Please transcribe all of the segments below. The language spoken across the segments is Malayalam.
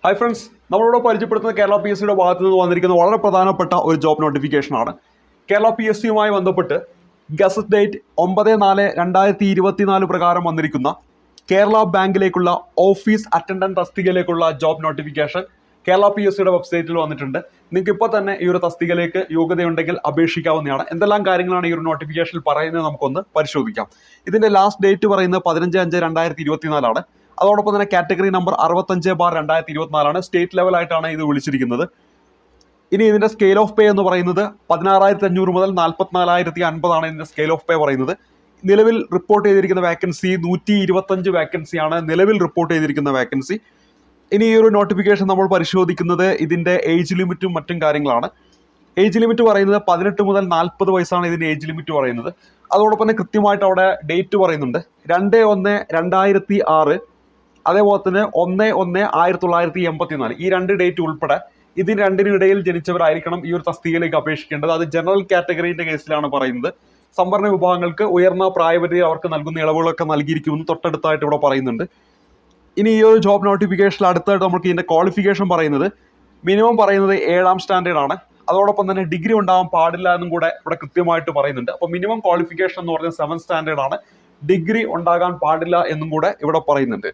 ഹായ് ഫ്രണ്ട്സ്, നമ്മളോട് പരിചയപ്പെടുത്തുന്ന കേരള പി എസ് സിയുടെ ഭാഗത്തു നിന്ന് വന്നിരിക്കുന്ന വളരെ പ്രധാനപ്പെട്ട ഒരു ജോബ് നോട്ടിഫിക്കേഷനാണ്. കേരള പി എസ് സിയുമായി ബന്ധപ്പെട്ട് ഗസറ്റ് ഡേറ്റ് 9/4/2024 പ്രകാരം വന്നിരിക്കുന്ന കേരള ബാങ്കിലേക്കുള്ള ഓഫീസ് അറ്റൻഡന്റ് തസ്തികയിലേക്കുള്ള job notification Kerala P S സിയുടെ വെബ്സൈറ്റിൽ വന്നിട്ടുണ്ട്. നിങ്ങൾക്ക് ഇപ്പോൾ തന്നെ ഈ ഒരു തസ്തികയിലേക്ക് യോഗ്യതയുണ്ടെങ്കിൽ അപേക്ഷിക്കാവുന്നതാണ്. എന്തെല്ലാം കാര്യങ്ങളാണ് ഈ ഒരു നോട്ടിഫിക്കേഷനിൽ പറയുന്നത് നമുക്കൊന്ന് പരിശോധിക്കാം. ഇതിന്റെ ലാസ്റ്റ് ഡേറ്റ് പറയുന്നത് 15/5/2024 അതോടൊപ്പം തന്നെ കാറ്റഗറി നമ്പർ 65/2024 സ്റ്റേറ്റ് ലെവലായിട്ടാണ് ഇത് വിളിച്ചിരിക്കുന്നത്. ഇനി ഇതിന്റെ സ്കെയിൽ ഓഫ് പേ എന്ന് പറയുന്നത് 16,500 മുതൽ 44,050 ഇതിന്റെ സ്കെയിൽ ഓഫ് പേ പറയുന്നത്. നിലവിൽ റിപ്പോർട്ട് ചെയ്തിരിക്കുന്ന വാക്കൻസി 125 വാക്കൻസിയാണ് നിലവിൽ റിപ്പോർട്ട് ചെയ്തിരിക്കുന്ന വാക്കൻസി. ഇനി ഈ ഒരു നോട്ടിഫിക്കേഷൻ നമ്മൾ പരിശോധിക്കുന്നത് ഇതിന്റെ ഏജ് ലിമിറ്റും മറ്റും കാര്യങ്ങളാണ്. ഏജ് ലിമിറ്റ് പറയുന്നത് 18 മുതൽ 40 വയസ്സാണ് ഇതിന്റെ ഏജ് ലിമിറ്റ് പറയുന്നത്. അതോടൊപ്പം തന്നെ കൃത്യമായിട്ട് അവിടെ ഡേറ്റ് പറയുന്നുണ്ട്. 2/1/2006 അതേപോലെ തന്നെ 1/1/1984 ഈ രണ്ട് ഡേറ്റ് ഉൾപ്പെടെ ഇതിന് രണ്ടിനിടയിൽ ജനിച്ചവരായിരിക്കണം ഈ ഒരു തസ്തികയിലേക്ക് അപേക്ഷിക്കേണ്ടത്. അത് ജനറൽ കാറ്റഗറിന്റെ കേസിലാണ് പറയുന്നത്. സംവരണ വിഭാഗങ്ങൾക്ക് ഉയർന്ന പ്രായപരിധി അവർക്ക് നൽകുന്ന ഇളവുകളൊക്കെ നൽകിയിരിക്കുമെന്ന് തൊട്ടടുത്തായിട്ട് ഇവിടെ പറയുന്നുണ്ട്. ഇനി ഈ ഒരു ജോബ് നോട്ടിഫിക്കേഷനിൽ അടുത്തായിട്ട് നമുക്ക് ഇതിന്റെ ക്വാളിഫിക്കേഷൻ പറയുന്നത് മിനിമം പറയുന്നത് 7ാം സ്റ്റാൻഡേർഡ് ആണ്. അതോടൊപ്പം തന്നെ ഡിഗ്രി ഉണ്ടാവാൻ പാടില്ല എന്നും കൂടെ ഇവിടെ കൃത്യമായിട്ട് പറയുന്നുണ്ട്. അപ്പോൾ മിനിമം ക്വാളിഫിക്കേഷൻ എന്ന് പറഞ്ഞാൽ 7th സ്റ്റാൻഡേർഡ് ആണ്. ഡിഗ്രി ഉണ്ടാകാൻ പാടില്ല എന്നും കൂടെ ഇവിടെ പറയുന്നുണ്ട്.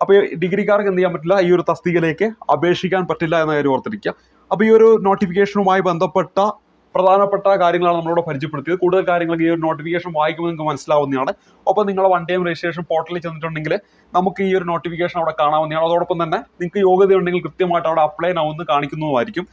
അപ്പോൾ ഡിഗ്രിക്കാർക്ക് എന്ത് ചെയ്യാൻ പറ്റില്ല, ഈ ഒരു തസ്തികയിലേക്ക് അപേക്ഷിക്കാൻ പറ്റില്ല എന്ന കാര്യം ഓർത്തിരിക്കുക. അപ്പോൾ ഈ ഒരു നോട്ടിഫിക്കേഷനുമായി ബന്ധപ്പെട്ട പ്രധാനപ്പെട്ട കാര്യങ്ങളാണ് നമ്മളോട് പരിചയപ്പെടുത്തിയത്. കൂടുതൽ കാര്യങ്ങൾ ഈ ഒരു നോട്ടിഫിക്കേഷൻ വായിക്കുമ്പോൾ നിങ്ങൾക്ക് മനസ്സിലാവുന്നതാണ്. ഒപ്പം നിങ്ങളുടെ വൺ ടൈം രജിസ്ട്രേഷൻ പോർട്ടലിൽ ചെന്നിട്ടുണ്ടെങ്കിൽ നമുക്ക് ഈ ഒരു നോട്ടിഫിക്കേഷൻ അവിടെ കാണാവുന്നതാണ്. അതോടൊപ്പം തന്നെ നിങ്ങൾക്ക് യോഗ്യത ഉണ്ടെങ്കിൽ കൃത്യമായിട്ട് അവിടെ അപ്ലൈ ആവുമെന്ന് കാണിക്കുന്നതുമായിരിക്കും.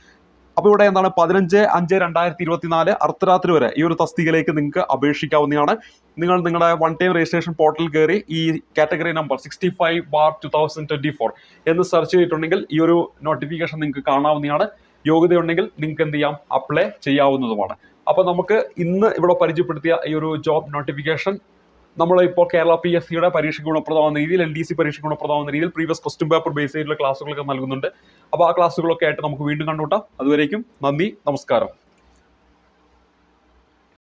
അപ്പോൾ ഇവിടെ എന്താണ് 15/5/2024 അർദ്ധരാത്രി വരെ ഈ ഒരു തസ്തികയിലേക്ക് നിങ്ങൾക്ക് അപേക്ഷിക്കാവുന്നതാണ്. നിങ്ങൾ നിങ്ങളുടെ വൺ ടൈം രജിസ്ട്രേഷൻ പോർട്ടലിൽ കയറി ഈ കാറ്റഗറി നമ്പർ 65/2024 എന്ന് സെർച്ച് ചെയ്തിട്ടുണ്ടെങ്കിൽ ഈ ഒരു നോട്ടിഫിക്കേഷൻ നിങ്ങൾക്ക് കാണാവുന്നതാണ്. യോഗ്യതയുണ്ടെങ്കിൽ നിങ്ങൾക്ക് എന്ത് ചെയ്യാം, അപ്ലൈ ചെയ്യാവുന്നതുമാണ്. അപ്പോൾ നമുക്ക് ഇന്ന് ഇവിടെ പരിചയപ്പെടുത്തിയ ഈ ഒരു ജോബ് നോട്ടിഫിക്കേഷൻ നമ്മളിപ്പോൾ കേരള പി എസ് സിയുടെ പരീക്ഷയ്ക്ക് ഗുണപ്രദമാകുന്ന രീതിയിൽ, LDC പരീക്ഷയ്ക്ക് ഗുണപ്രദമാകുന്ന രീതിയിൽ പ്രീവിയസ് ക്വസ്റ്റ്യൻ പേപ്പർ ബേസ് ചെയ്തിട്ടുള്ള ക്ലാസ്സുകളൊക്കെ നൽകുന്നുണ്ട്. അപ്പോൾ ആ ക്ലാസ്സുകളൊക്കെ ആയിട്ട് നമുക്ക് വീണ്ടും കണ്ടുമുട്ടാം. അതുവരേക്കും നന്ദി, നമസ്കാരം.